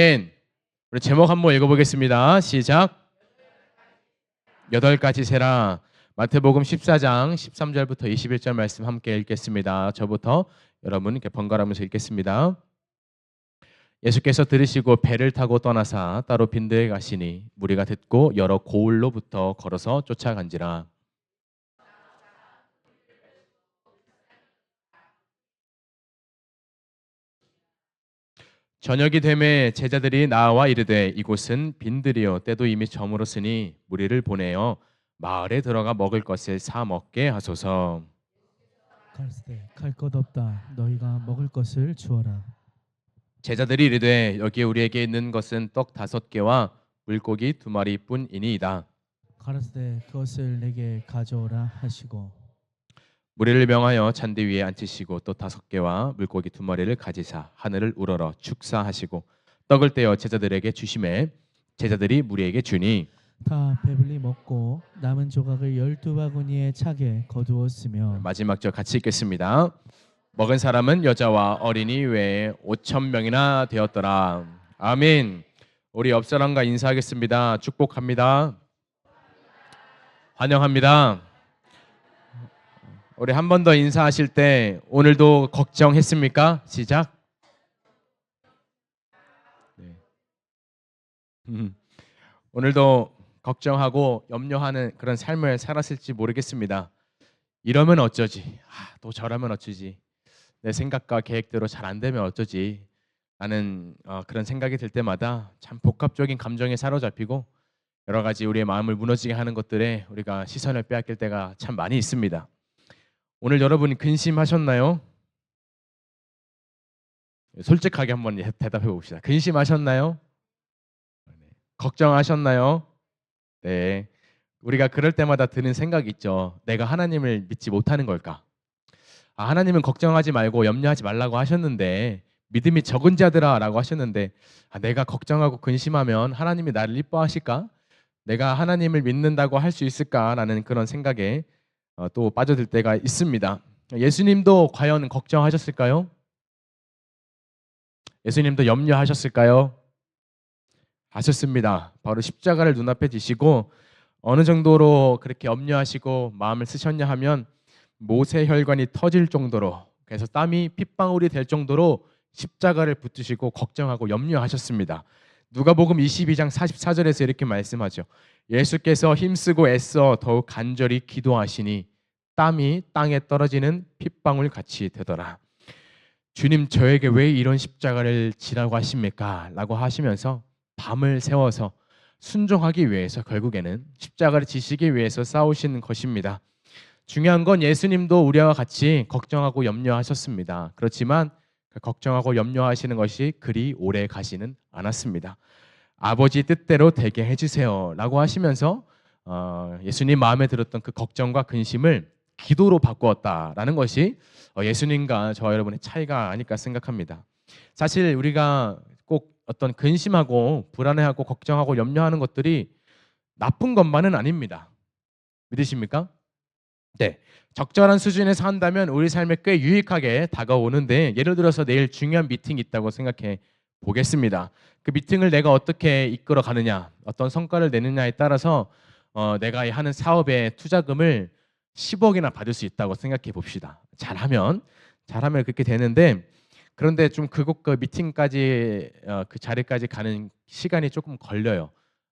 우리 제목 한번 읽어보겠습니다. 시작. 8가지 세라. 마태복음 14장 13절부터 21절 말씀 함께 읽겠습니다. 저부터 여러분 이렇게 번갈아가면서 읽겠습니다. 예수께서 들으시고 배를 타고 떠나사 따로 빈들에 가시니 무리가 듣고 여러 고을로부터 걸어서 쫓아간지라. 저녁이 되매 제자들이 나와 이르되 이곳은 빈들이요 때도 이미 저물었으니 무리를 보내어 마을에 들어가 먹을 것을 사 먹게 하소서. 갈새 갈 것 없다. 너희가 먹을 것을 주어라. 제자들이 이르되 여기 우리에게 있는 것은 떡 5개와 물고기 2마리뿐이니이다. 가라사대 그것을 내게 가져오라 하시고 무리를 명하여 잔디 위에 앉히시고 또 5개와 물고기 2마리를 가지사 하늘을 우러러 축사하시고 떡을 떼어 제자들에게 주시매 제자들이 무리에게 주니 다 배불리 먹고 남은 조각을 12바구니에 차게 거두었으며. 마지막 절 같이 읽겠습니다. 먹은 사람은 여자와 어린이 외에 5,000명이나 되었더라. 아멘. 우리 옆 사람과 인사하겠습니다. 축복합니다. 환영합니다. 우리 한 번 더 인사하실 때 오늘도 걱정했습니까? 시작. 네. 오늘도 걱정하고 염려하는 그런 삶을 살았을지 모르겠습니다. 이러면 어쩌지? 또 저러면 어쩌지? 내 생각과 계획대로 잘 안 되면 어쩌지? 라는 그런 생각이 들 때마다 참 복합적인 감정에 사로잡히고 여러 가지 우리의 마음을 무너지게 하는 것들에 우리가 시선을 빼앗길 때가 참 많이 있습니다. 오늘 여러분 근심하셨나요? 솔직하게 한번 대답해 봅시다. 근심하셨나요? 걱정하셨나요? 네. 우리가 그럴 때마다 드는 생각이 있죠. 내가 하나님을 믿지 못하는 걸까? 하나님은 걱정하지 말고 염려하지 말라고 하셨는데 믿음이 적은 자들아라고 하셨는데 내가 걱정하고 근심하면 하나님이 나를 이뻐하실까? 내가 하나님을 믿는다고 할 수 있을까라는 그런 생각에 또 빠져들 때가 있습니다. 예수님도 과연 걱정하셨을까요? 예수님도 염려하셨을까요? 하셨습니다. 바로 십자가를 눈앞에 지시고 어느 정도로 그렇게 염려하시고 마음을 쓰셨냐 하면 모세 혈관이 터질 정도로, 그래서 땀이 핏방울이 될 정도로 십자가를 붙드시고 걱정하고 염려하셨습니다. 누가복음 22장 44절에서 이렇게 말씀하죠. 예수께서 힘쓰고 애써 더욱 간절히 기도하시니 땀이 땅에 떨어지는 핏방울 같이 되더라. 주님, 저에게 왜 이런 십자가를 지라고 하십니까? 라고 하시면서 밤을 새워서 순종하기 위해서 결국에는 십자가를 지시기 위해서 싸우시는 것입니다. 중요한 건 예수님도 우리와 같이 걱정하고 염려하셨습니다. 그렇지만 걱정하고 염려하시는 것이 그리 오래 가지는 않았습니다. 아버지 뜻대로 되게 해주세요 라고 하시면서 예수님 마음에 들었던 그 걱정과 근심을 기도로 바꾸었다라는 것이 예수님과 저와 여러분의 차이가 아닐까 생각합니다. 사실 우리가 꼭 어떤 근심하고 불안해하고 걱정하고 염려하는 것들이 나쁜 것만은 아닙니다. 믿으십니까? 네, 적절한 수준에서 한다면 우리 삶에 꽤 유익하게 다가오는데, 예를 들어서 내일 중요한 미팅이 있다고 생각해 보겠습니다. 그 미팅을 내가 어떻게 이끌어 가느냐, 어떤 성과를 내느냐에 따라서 내가 하는 사업의 투자금을 10억이나 받을 수 있다고 생각해 봅시다. 잘하면 그렇게 되는데, 그런데 좀 그 미팅까지 그 자리까지 가는 시간이 조금 걸려요.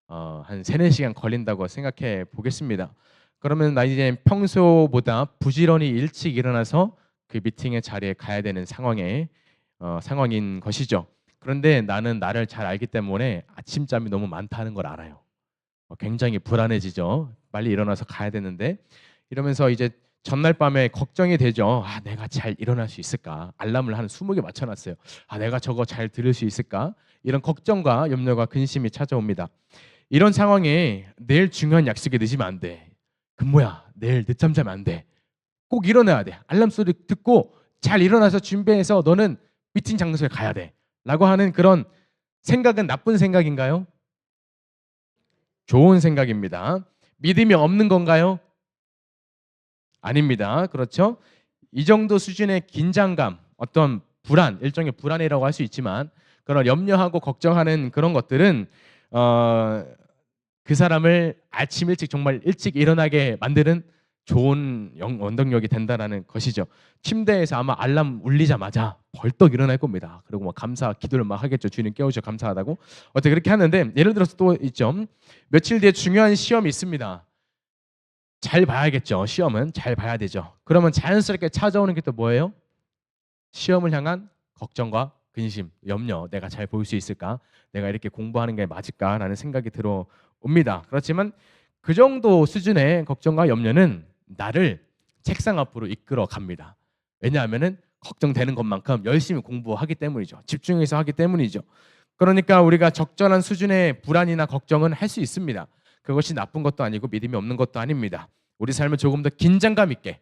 한 3-4시간 걸린다고 생각해 보겠습니다. 그러면 나 이제 평소보다 부지런히 일찍 일어나서 그 미팅의 자리에 가야 되는 상황인 것이죠. 그런데 나는 나를 잘 알기 때문에 아침잠이 너무 많다는 걸 알아요. 굉장히 불안해지죠. 빨리 일어나서 가야 되는데, 이러면서 이제 전날 밤에 걱정이 되죠. 내가 잘 일어날 수 있을까? 알람을 한 20개 맞춰놨어요. 내가 저거 잘 들을 수 있을까? 이런 걱정과 염려가 근심이 찾아옵니다. 이런 상황에 내일 중요한 약속에 늦으면 안 돼. 금모야, 내일 늦잠 자면 안 돼. 꼭 일어나야 돼. 알람 소리 듣고 잘 일어나서 준비해서 너는 미팅 장소에 가야 돼. 라고 하는 그런 생각은 나쁜 생각인가요? 좋은 생각입니다. 믿음이 없는 건가요? 아닙니다. 그렇죠? 이 정도 수준의 긴장감, 어떤 불안, 일종의 불안이라고 할 수 있지만 그런 염려하고 걱정하는 그런 것들은 그 사람을 아침 일찍 정말 일찍 일어나게 만드는 좋은 원동력이 된다라는 것이죠. 침대에서 아마 알람 울리자마자 벌떡 일어날 겁니다. 그리고 막 감사 기도를 막 하겠죠. 주님 깨우셔 감사하다고. 어떻게 그렇게 하는데 예를 들어서 또 있죠. 며칠 뒤에 중요한 시험이 있습니다. 잘 봐야겠죠. 시험은 잘 봐야 되죠. 그러면 자연스럽게 찾아오는 게 또 뭐예요? 시험을 향한 걱정과 근심, 염려. 내가 잘 볼 수 있을까? 내가 이렇게 공부하는 게 맞을까라는 생각이 들어옵니다. 그렇지만 그 정도 수준의 걱정과 염려는 나를 책상 앞으로 이끌어 갑니다. 왜냐하면은 걱정되는 것만큼 열심히 공부하기 때문이죠. 집중해서 하기 때문이죠. 그러니까 우리가 적절한 수준의 불안이나 걱정은 할 수 있습니다. 그것이 나쁜 것도 아니고 믿음이 없는 것도 아닙니다. 우리 삶을 조금 더 긴장감 있게,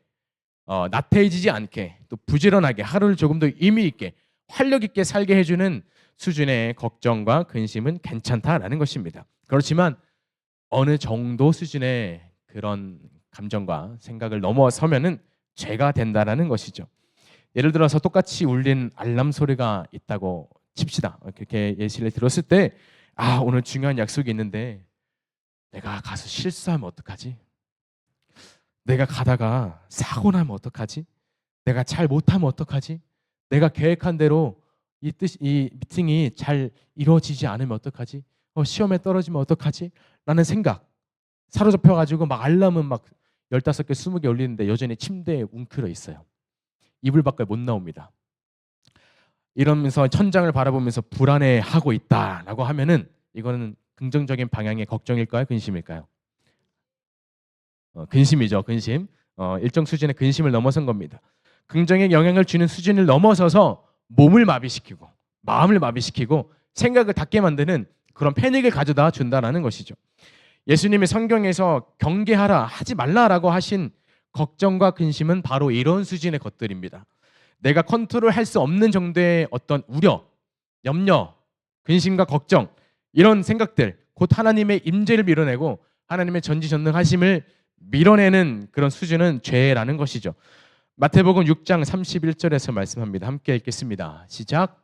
나태해지지 않게, 또 부지런하게 하루를 조금 더 의미 있게, 활력 있게 살게 해주는 수준의 걱정과 근심은 괜찮다라는 것입니다. 그렇지만 어느 정도 수준의 그런 감정과 생각을 넘어서면은 죄가 된다라는 것이죠. 예를 들어서 똑같이 울린 알람 소리가 있다고 칩시다. 그렇게 예시를 들었을 때, 오늘 중요한 약속이 있는데 내가 가서 실수하면 어떡하지? 내가 가다가 사고 나면 어떡하지? 내가 잘 못하면 어떡하지? 내가 계획한 대로 이 미팅이 잘 이루어지지 않으면 어떡하지? 시험에 떨어지면 어떡하지? 라는 생각 사로잡혀 가지고 막 알람은 막 15개, 20개 울리는데 여전히 침대에 웅크려 있어요. 이불 밖을 못 나옵니다. 이러면서 천장을 바라보면서 불안해하고 있다라고 하면은 이거는 긍정적인 방향의 걱정일까요? 근심일까요? 근심이죠. 근심. 일정 수준의 근심을 넘어선 겁니다. 긍정의 영향을 주는 수준을 넘어서서 몸을 마비시키고 마음을 마비시키고 생각을 닫게 만드는 그런 패닉을 가져다 준다라는 것이죠. 예수님이 성경에서 경계하라 하지 말라라고 하신 걱정과 근심은 바로 이런 수준의 것들입니다. 내가 컨트롤할 수 없는 정도의 어떤 우려, 염려, 근심과 걱정 이런 생각들 곧 하나님의 임재를 밀어내고 하나님의 전지전능하심을 밀어내는 그런 수준은 죄라는 것이죠. 마태복음 6장 31절에서 말씀합니다. 함께 읽겠습니다. 시작.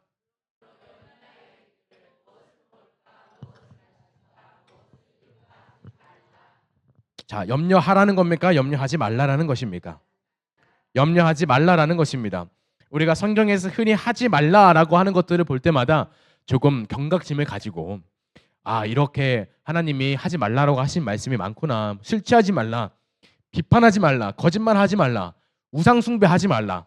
자, 염려하라는 겁니까? 염려하지 말라라는 것입니까? 염려하지 말라라는 것입니다. 우리가 성경에서 흔히 하지 말라라고 하는 것들을 볼 때마다 조금 경각심을 가지고 이렇게 하나님이 하지 말라라고 하신 말씀이 많구나. 술 취하지 말라. 비판하지 말라. 거짓말하지 말라. 우상 숭배하지 말라.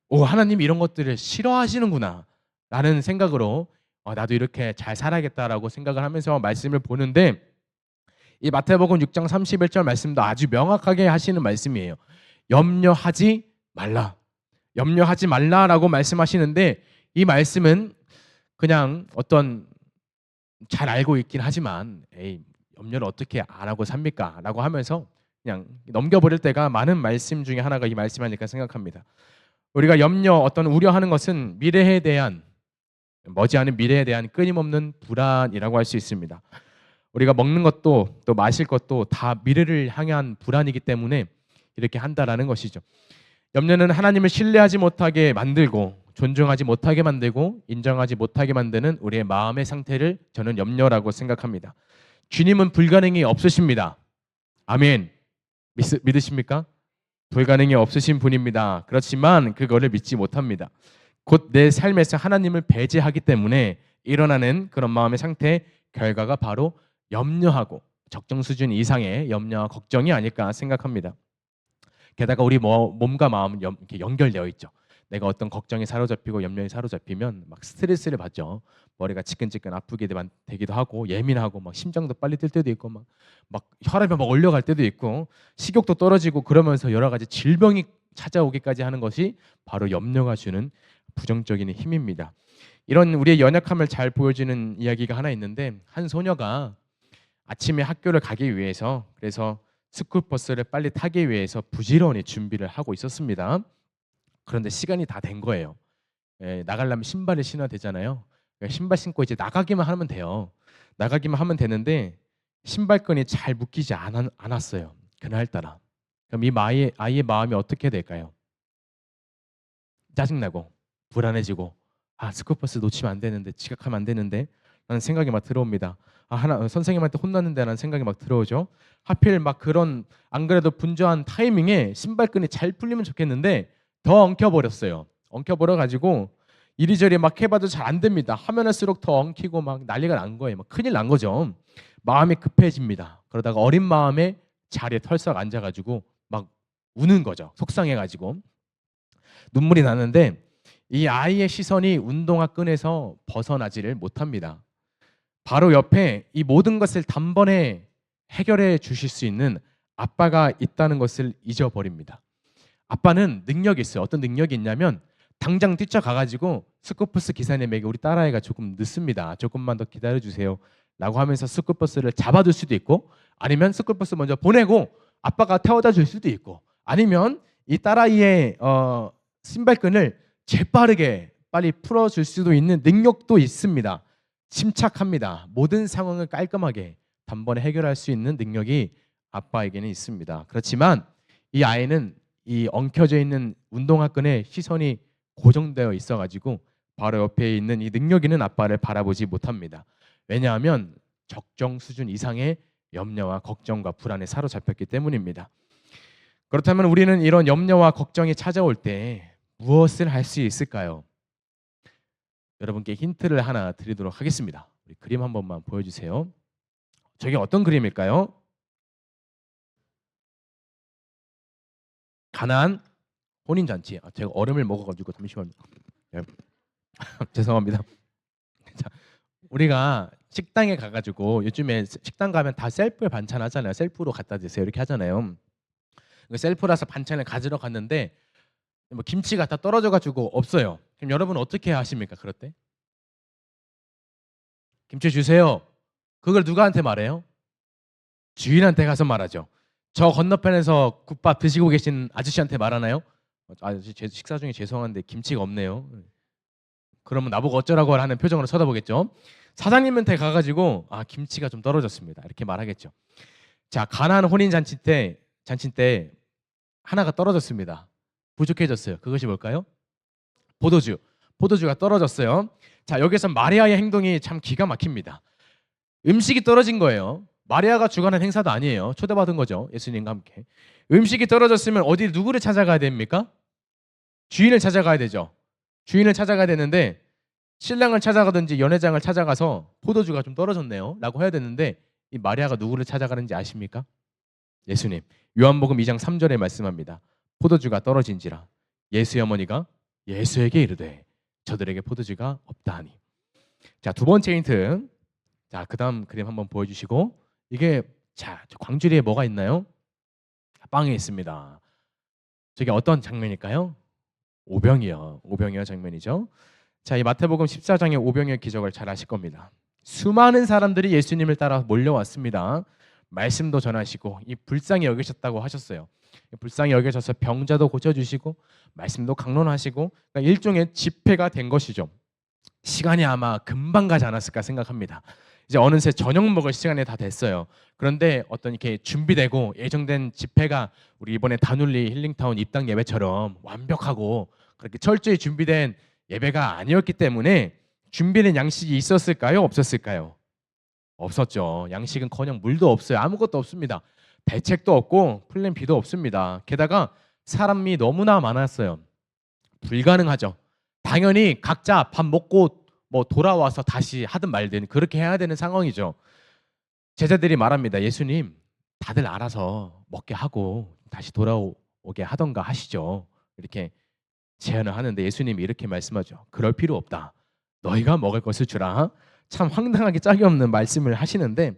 하나님이 이런 것들을 싫어하시는구나 라는 생각으로 나도 이렇게 잘 살아야겠다라고 생각을 하면서 말씀을 보는데 이 마태복음 6장 31절 말씀도 아주 명확하게 하시는 말씀이에요. 염려하지 말라. 염려하지 말라라고 말씀하시는데 이 말씀은 그냥 어떤 잘 알고 있긴 하지만 염려를 어떻게 안 하고 삽니까? 라고 하면서 그냥 넘겨버릴 때가 많은 말씀 중에 하나가 이 말씀 아닐까 생각합니다. 우리가 염려, 어떤 우려하는 것은 미래에 대한 머지않은 미래에 대한 끊임없는 불안이라고 할 수 있습니다. 우리가 먹는 것도 또 마실 것도 다 미래를 향한 불안이기 때문에 이렇게 한다라는 것이죠. 염려는 하나님을 신뢰하지 못하게 만들고 존중하지 못하게 만들고 인정하지 못하게 만드는 우리의 마음의 상태를 저는 염려라고 생각합니다. 주님은 불가능이 없으십니다. 아멘. 믿으십니까? 불가능이 없으신 분입니다. 그렇지만 그거를 믿지 못합니다. 곧 내 삶에서 하나님을 배제하기 때문에 일어나는 그런 마음의 상태 결과가 바로 염려하고 적정 수준 이상의 염려와 걱정이 아닐까 생각합니다. 게다가 우리 몸과 마음은 이렇게 연결되어 있죠. 내가 어떤 걱정에 사로잡히고 염려에 사로잡히면 막 스트레스를 받죠. 머리가 지끈지끈 아프게 되기도 하고 예민하고 막 심장도 빨리 뛸 때도 있고 막 혈압이 막 올라갈 때도 있고 식욕도 떨어지고 그러면서 여러 가지 질병이 찾아오기까지 하는 것이 바로 염려가 주는 부정적인 힘입니다. 이런 우리의 연약함을 잘 보여주는 이야기가 하나 있는데 한 소녀가 아침에 학교를 가기 위해서 그래서 스쿨버스를 빨리 타기 위해서 부지런히 준비를 하고 있었습니다. 그런데 시간이 다 된 거예요. 나가려면 신발을 신어야 되잖아요. 신발 신고 이제 나가기만 하면 돼요. 나가기만 하면 되는데 신발끈이 잘 묶이지 않았어요. 그날따라. 그럼 이 아이의 마음이 어떻게 될까요? 짜증나고 불안해지고 아, 스쿨버스 놓치면 안 되는데, 지각하면 안 되는데 라는 생각이 막 들어옵니다. 아, 선생님한테 혼났는데 라는 생각이 막 들어오죠. 하필 막 그런 안 그래도 분주한 타이밍에 신발끈이 잘 풀리면 좋겠는데 더 엉켜버렸어요. 엉켜버려 가지고 이리저리 막 해봐도 잘 안 됩니다. 하면 할수록 더 엉키고 막 난리가 난 거예요. 막 큰일 난 거죠. 마음이 급해집니다. 그러다가 어린 마음에 자리에 털썩 앉아가지고 막 우는 거죠. 속상해가지고 눈물이 나는데 이 아이의 시선이 운동화 끈에서 벗어나지를 못합니다. 바로 옆에 이 모든 것을 단번에 해결해 주실 수 있는 아빠가 있다는 것을 잊어버립니다. 아빠는 능력이 있어요. 어떤 능력이 있냐면 당장 뛰쳐가가지고 스쿠버스 기사님에게 우리 딸아이가 조금 늦습니다. 조금만 더 기다려주세요. 라고 하면서 스쿠버스를 잡아줄 수도 있고 아니면 스쿠버스 먼저 보내고 아빠가 태워다 줄 수도 있고 아니면 이 딸아이의 신발끈을 재빠르게 빨리 풀어줄 수도 있는 능력도 있습니다. 침착합니다. 모든 상황을 깔끔하게 단번에 해결할 수 있는 능력이 아빠에게는 있습니다. 그렇지만 이 아이는 이 엉켜져 있는 운동화 끈에 시선이 고정되어 있어가지고 바로 옆에 있는 이 능력 있는 아빠를 바라보지 못합니다. 왜냐하면 적정 수준 이상의 염려와 걱정과 불안에 사로잡혔기 때문입니다. 그렇다면 우리는 이런 염려와 걱정이 찾아올 때 무엇을 할 수 있을까요? 여러분께 힌트를 하나 드리도록 하겠습니다. 우리 그림 한 번만 보여주세요. 저게 어떤 그림일까요? 가나안 혼인잔치. 제가 얼음을 먹어가지고 잠시만요. 네. 죄송합니다. 자, 우리가 식당에 가가지고 요즘에 식당 가면 다 셀프 반찬 하잖아요. 셀프로 갖다 드세요 이렇게 하잖아요. 셀프라서 반찬을 가지러 갔는데 뭐 김치가 다 떨어져가지고 없어요. 그럼 여러분 어떻게 하십니까? 그럴 때 김치 주세요. 그걸 누구한테 말해요? 주인한테 가서 말하죠. 저 건너편에서 국밥 드시고 계신 아저씨한테 말하나요? 아저씨 제 식사 중에 죄송한데 김치가 없네요. 그러면 나보고 어쩌라고 하는 표정으로 쳐다보겠죠. 사장님한테 가가지고 아 김치가 좀 떨어졌습니다. 이렇게 말하겠죠. 자 가나안 혼인 잔치 때 하나가 떨어졌습니다. 부족해졌어요. 그것이 뭘까요? 포도주가 떨어졌어요. 자 여기서 마리아의 행동이 참 기가 막힙니다. 음식이 떨어진 거예요. 마리아가 주관한 행사도 아니에요. 초대받은 거죠. 예수님과 함께. 음식이 떨어졌으면 어디 누구를 찾아가야 됩니까? 주인을 찾아가야 되죠. 주인을 찾아가야 되는데 신랑을 찾아가든지 연회장을 찾아가서 포도주가 좀 떨어졌네요 라고 해야 되는데 이 마리아가 누구를 찾아가는지 아십니까? 예수님. 요한복음 2장 3절에 말씀합니다. 포도주가 떨어진지라 예수의 어머니가 예수에게 이르되 저들에게 포도주가 없다 하니. 자, 두 번째 힌트. 자, 그다음 그림 한번 보여주시고 이게 자 광주리에 뭐가 있나요? 빵이 있습니다. 저게 어떤 장면일까요? 오병이어 장면이죠. 자, 이 마태복음 14장의 오병이어 기적을 잘 아실 겁니다. 수많은 사람들이 예수님을 따라 몰려왔습니다. 말씀도 전하시고 이 불쌍히 여기셨다고 하셨어요. 불쌍히 여기셔서 병자도 고쳐주시고 말씀도 강론하시고 그러니까 일종의 집회가 된 것이죠. 시간이 아마 금방 가지 않았을까 생각합니다. 이제 어느새 저녁 먹을 시간이 다 됐어요. 그런데 어떤 이렇게 준비되고 예정된 집회가 우리 이번에 다눌리 힐링타운 입당 예배처럼 완벽하고 그렇게 철저히 준비된 예배가 아니었기 때문에 준비된 양식이 있었을까요? 없었을까요? 없었죠. 양식은커녕 물도 없어요. 아무것도 없습니다. 대책도 없고 플랜 B도 없습니다. 게다가 사람이 너무나 많았어요. 불가능하죠. 당연히 각자 밥 먹고 뭐 돌아와서 다시 하든 말든 그렇게 해야 되는 상황이죠. 제자들이 말합니다. 예수님, 다들 알아서 먹게 하고 다시 돌아오게 하던가 하시죠. 이렇게 제안을 하는데 예수님이 이렇게 말씀하죠. 그럴 필요 없다. 너희가 먹을 것을 주라. 참 황당하게 짝이 없는 말씀을 하시는데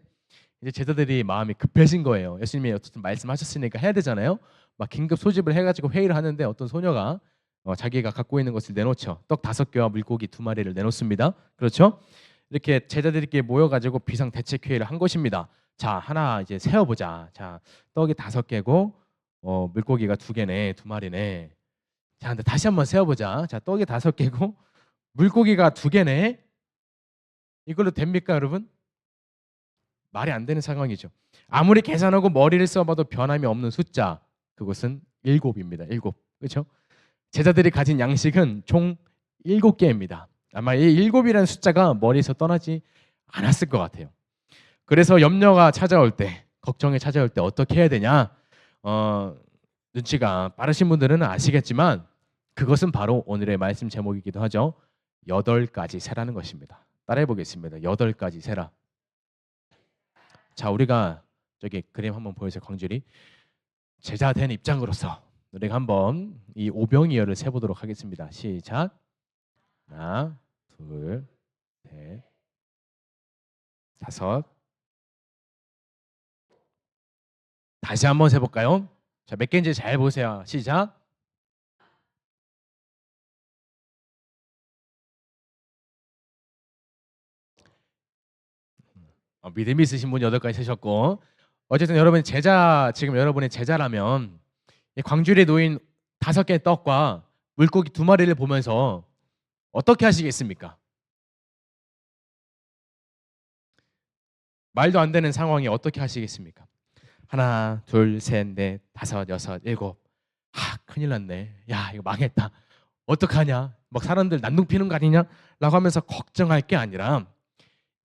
이제 제자들이 마음이 급해진 거예요. 예수님이 어쨌든 말씀하셨으니까 해야 되잖아요. 막 긴급 소집을 해가지고 회의를 하는데 어떤 소녀가 자기가 갖고 있는 것을 내놓죠. 떡 5개와 물고기 2마리를 내놓습니다. 그렇죠? 이렇게 제자들끼리 모여가지고 비상 대책 회의를 한 것입니다. 자, 하나 이제 세어보자. 자, 떡이 5개고 물고기가 2개네, 2마리네. 자, 근데 다시 한번 세어보자. 자, 떡이 5개고 물고기가 2개네. 이걸로 됩니까, 여러분? 말이 안 되는 상황이죠. 아무리 계산하고 머리를 써봐도 변함이 없는 숫자. 그것은 7입니다. 7. 그렇죠? 제자들이 가진 양식은 총 7개입니다. 아마 이 7이라는 숫자가 머리에서 떠나지 않았을 것 같아요. 그래서 염려가 찾아올 때, 걱정이 찾아올 때 어떻게 해야 되냐? 눈치가 빠르신 분들은 아시겠지만 그것은 바로 오늘의 말씀 제목이기도 하죠. 8가지 세라는 것입니다. 따라해 보겠습니다. 8가지 세라. 자, 우리가 저기 그림 한번 보여주세요. 광준이. 제자 된 입장으로서 우리가 한번 이 오병이어를 세보도록 하겠습니다. 시작. 하나, 둘, 셋, 다섯. 다시 한번 세볼까요? 자, 몇 개인지 잘 보세요. 시작. 믿음이 있으신 분 8가지 세셨고, 어쨌든 여러분 지금 여러분의 제자라면 이 광주리에 놓인 5개의 떡과 물고기 2마리를 보면서 어떻게 하시겠습니까? 말도 안 되는 상황이 어떻게 하시겠습니까? 하나, 둘, 셋, 넷, 다섯, 여섯, 일곱. 큰일 났네. 야, 이거 망했다. 어떡하냐? 막 사람들 난동 피는 거 아니냐? 라고 하면서 걱정할 게 아니라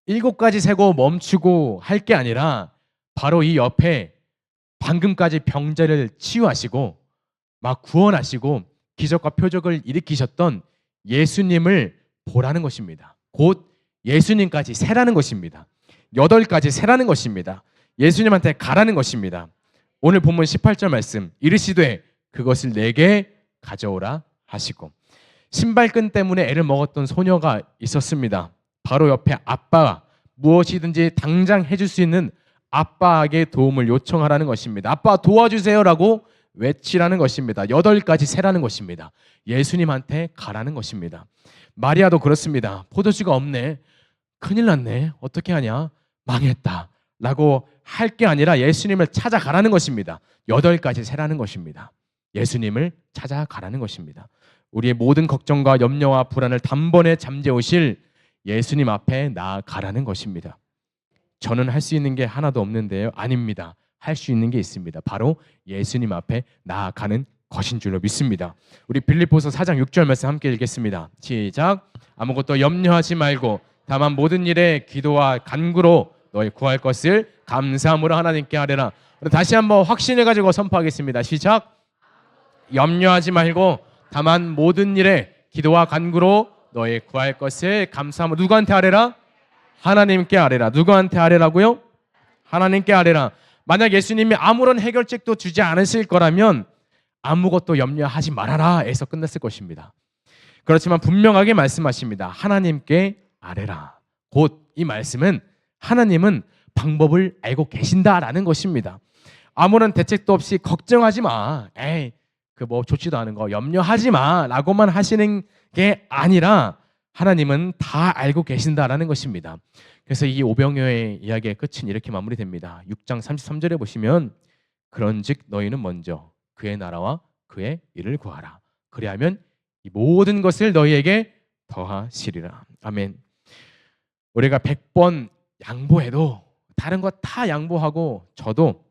7가지 세고 멈추고 할 게 아니라 바로 이 옆에 방금까지 병자를 치유하시고 막 구원하시고 기적과 표적을 일으키셨던 예수님을 보라는 것입니다. 곧 예수님까지 세라는 것입니다. 8가지 세라는 것입니다. 예수님한테 가라는 것입니다. 오늘 본문 18절 말씀, 이르시되 그것을 내게 가져오라 하시고, 신발끈 때문에 애를 먹었던 소녀가 있었습니다. 바로 옆에 아빠가 무엇이든지 당장 해줄 수 있는 아빠에게 도움을 요청하라는 것입니다. 아빠 도와주세요라고 외치라는 것입니다. 8가지 세라는 것입니다. 예수님한테 가라는 것입니다. 마리아도 그렇습니다. 포도주가 없네. 큰일 났네. 어떻게 하냐? 망했다. 라고 할 게 아니라 예수님을 찾아가라는 것입니다. 8가지 세라는 것입니다. 예수님을 찾아가라는 것입니다. 우리의 모든 걱정과 염려와 불안을 단번에 잠재우실 예수님 앞에 나아가라는 것입니다. 저는 할 수 있는 게 하나도 없는데요. 아닙니다. 할 수 있는 게 있습니다. 바로 예수님 앞에 나아가는 것인 줄로 믿습니다. 우리 빌립보서 4장 6절 말씀 함께 읽겠습니다. 시작. 아무것도 염려하지 말고 다만 모든 일에 기도와 간구로 너희 구할 것을 감사함으로 하나님께 하려라. 다시 한번 확신을 가지고 선포하겠습니다. 시작. 염려하지 말고 다만 모든 일에 기도와 간구로 너희 구할 것을 감사함으로. 누구한테 하래라? 하나님께 하래라. 누구한테 하래라고요? 하나님께 하래라. 만약 예수님이 아무런 해결책도 주지 않으실 거라면 아무것도 염려하지 말아라 에서 끝났을 것입니다. 그렇지만 분명하게 말씀하십니다. 하나님께 아뢰라. 곧 이 말씀은 하나님은 방법을 알고 계신다라는 것입니다. 아무런 대책도 없이 걱정하지 마. 에이, 그 뭐 좋지도 않은 거 염려하지 마라고만 하시는 게 아니라 하나님은 다 알고 계신다라는 것입니다. 그래서 이 오병이어의 이야기의 끝은 이렇게 마무리됩니다. 6장 33절에 보시면 그런즉 너희는 먼저 그의 나라와 그의 일을 구하라. 그리하면 이 모든 것을 너희에게 더하시리라. 아멘. 우리가 100번 양보해도 다른 거 다 양보하고 저도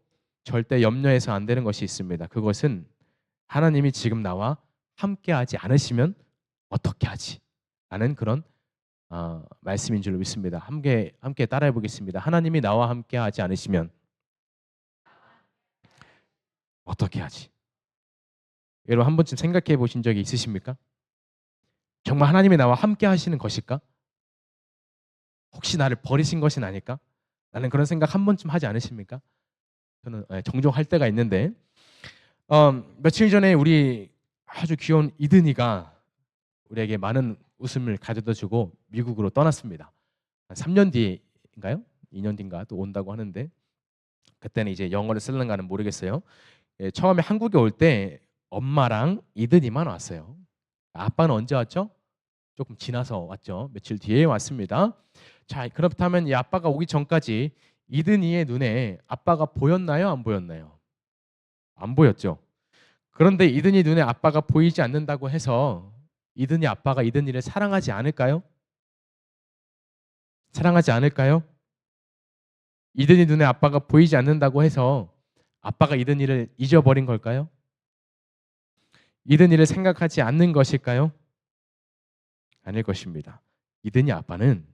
절대 염려해서 안 되는 것이 있습니다. 그것은 하나님이 지금 나와 함께하지 않으시면 어떻게 하지? 라는 그런 말씀인 줄로 믿습니다. 함께 따라해 보겠습니다. 하나님이 나와 함께하지 않으시면 어떻게 하지? 여러분 한 번쯤 생각해 보신 적이 있으십니까? 정말 하나님이 나와 함께 하시는 것일까? 혹시 나를 버리신 것은 아닐까? 라는 그런 생각 한 번쯤 하지 않으십니까? 저는 종종 할 때가 있는데 며칠 전에 우리 아주 귀여운 이든이가 우리에게 많은 웃음을 가져다 주고 미국으로 떠났습니다. 3년 뒤인가요? 2년 뒤인가 또 온다고 하는데 그때는 이제 영어를 쓸는가는 모르겠어요. 처음에 한국에 올 때 엄마랑 이든이만 왔어요. 아빠는 언제 왔죠? 조금 지나서 왔죠. 며칠 뒤에 왔습니다. 자, 그렇다면 이 아빠가 오기 전까지 이든이의 눈에 아빠가 보였나요? 안 보였나요? 안 보였죠. 그런데 이든이 눈에 아빠가 보이지 않는다고 해서 이든이 아빠가 이든이를 사랑하지 않을까요? 사랑하지 않을까요? 이든이 눈에 아빠가 보이지 않는다고 해서 아빠가 이든이를 잊어버린 걸까요? 이든이를 생각하지 않는 것일까요? 아닐 것입니다. 이든이 아빠는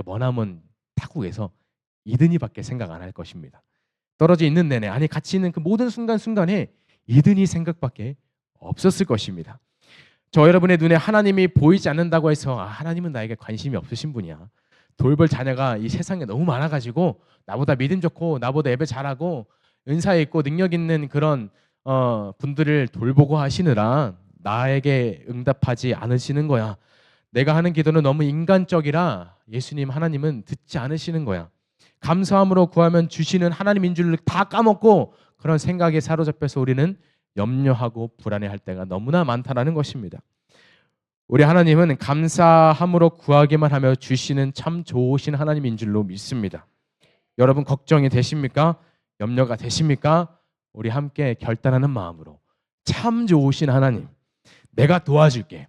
머나먼 타국에서 이든이밖에 생각 안 할 것입니다. 떨어져 있는 내내, 아니 같이 있는 그 모든 순간순간에 이든이 생각밖에 없었을 것입니다. 저 여러분의 눈에 하나님이 보이지 않는다고 해서 하나님은 나에게 관심이 없으신 분이야, 돌볼 자녀가 이 세상에 너무 많아가지고 나보다 믿음 좋고 나보다 예배 잘하고 은사 있고 능력 있는 그런 분들을 돌보고 하시느라 나에게 응답하지 않으시는 거야. 내가 하는 기도는 너무 인간적이라 예수님 하나님은 듣지 않으시는 거야. 감사함으로 구하면 주시는 하나님인 줄 다 까먹고 그런 생각에 사로잡혀서 우리는 염려하고 불안해할 때가 너무나 많다라는 것입니다. 우리 하나님은 감사함으로 구하기만 하며 주시는 참 좋으신 하나님인 줄로 믿습니다. 여러분 걱정이 되십니까? 염려가 되십니까? 우리 함께 결단하는 마음으로 참 좋으신 하나님, 내가 도와줄게.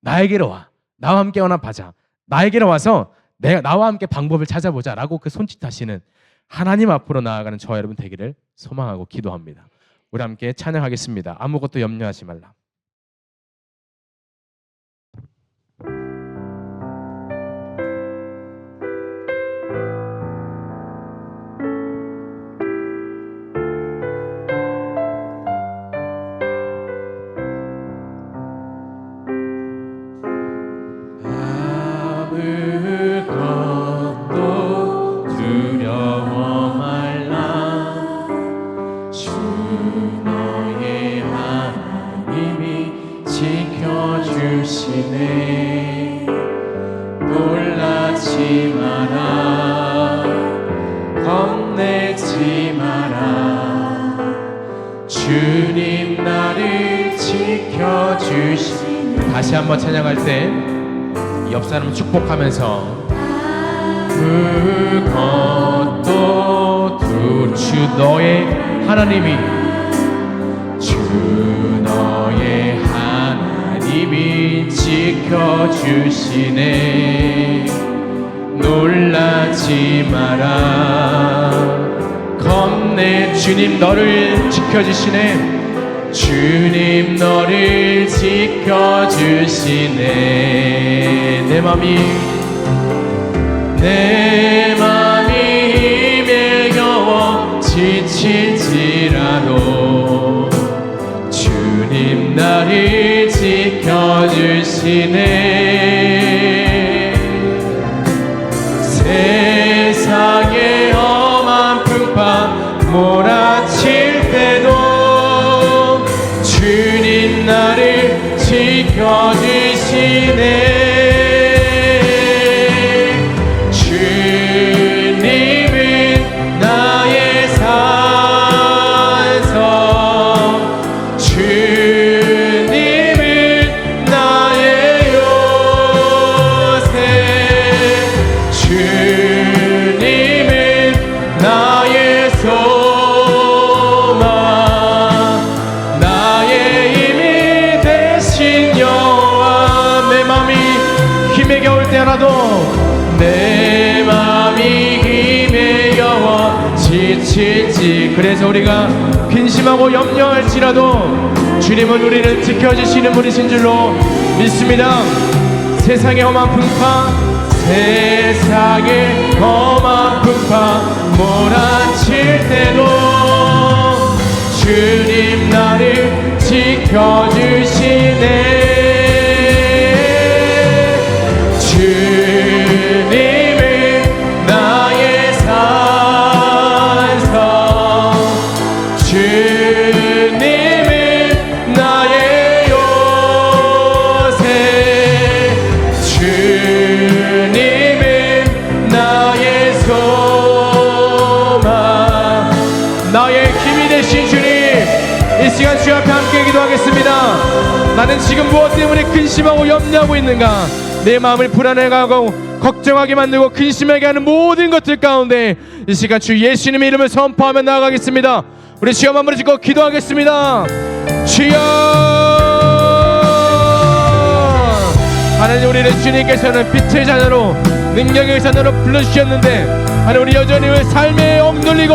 나에게로 와. 나와 함께 연합하자. 나에게로 와서 나와 함께 방법을 찾아보자라고 그 손짓하시는 하나님 앞으로 나아가는 저와 여러분 되기를 소망하고 기도합니다. 우리 함께 찬양하겠습니다. 아무것도 염려하지 말라. 아무것도 두려워 말라. 주 너의 하나님이 지켜주시네. 놀라지 마라. 겁내지 마라. 주님 나를 지켜주시네. 다시 한번 찬양할 때 옆 사람을 축복하면서 그것도 주 너의 하나님이 지켜주시네. 놀라지 마라. 겁내. 주님 너를 지켜주시네. 주님 너를 지켜주시네. 내 맘이 힘에 겨워 지칠지라도 주님 나를 지켜주시네. 세상의 험한 풍파 몰아칠 때도 주님 나를 지켜주시네. 주님은 나의 산성, 주님은 나의 요새, 주님은 나의 소망, 내 맘이 힘에 겨워 지칠지. 그래서 우리가 근심하고 염려할지라도 주님은 우리를 지켜주시는 분이신 줄로 믿습니다. 세상의 험한 풍파 몰아칠 때도 주님 나를 지켜주시네. 주님은 나의 산성, 주님은 나의 요새, 주님은 나의 소망, 나의 힘이 되신 주님, 이 시간 주 앞에 함께 기도하겠습니다. 나는 지금 무엇 때문에 근심하고 염려하고 있는가? 내 마음을 불안해하고 걱정하게 만들고 근심하게 하는 모든 것들 가운데 이 시간 주 예수님의 이름을 선포하며 나아가겠습니다. 우리 주여 마음을 짓고 기도하겠습니다. 주여, 하나님 우리를 주님께서는 빛의 자녀로 능력의 자녀로 불러주셨는데 하나님 우리 여전히 삶에 억눌리고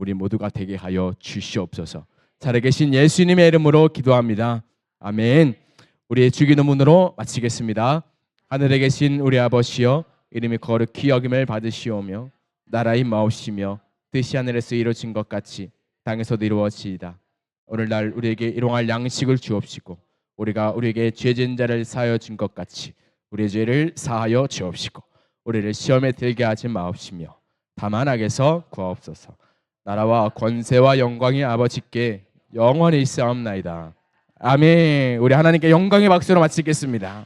우리 모두가 되게 하여 주시옵소서. 살아계신 예수님의 이름으로 기도합니다. 아멘. 우리의 주기도문으로 마치겠습니다. 하늘에 계신 우리 아버지여, 이름이 거룩히 여김을 받으시오며 나라의 마옵시며 뜻이 하늘에서 이루어진 것 같이 땅에서도 이루어지이다. 오늘날 우리에게 일용할 양식을 주옵시고 우리가 우리에게 죄진 자를 사하여 준 것 같이 우리의 죄를 사하여 주옵시고 우리를 시험에 들게 하지 마옵시며 다만 악에서 구하옵소서. 나라와 권세와 영광이 아버지께 영원히 있사옵나이다. 아멘. 우리 하나님께 영광의 박수로 마치겠습니다.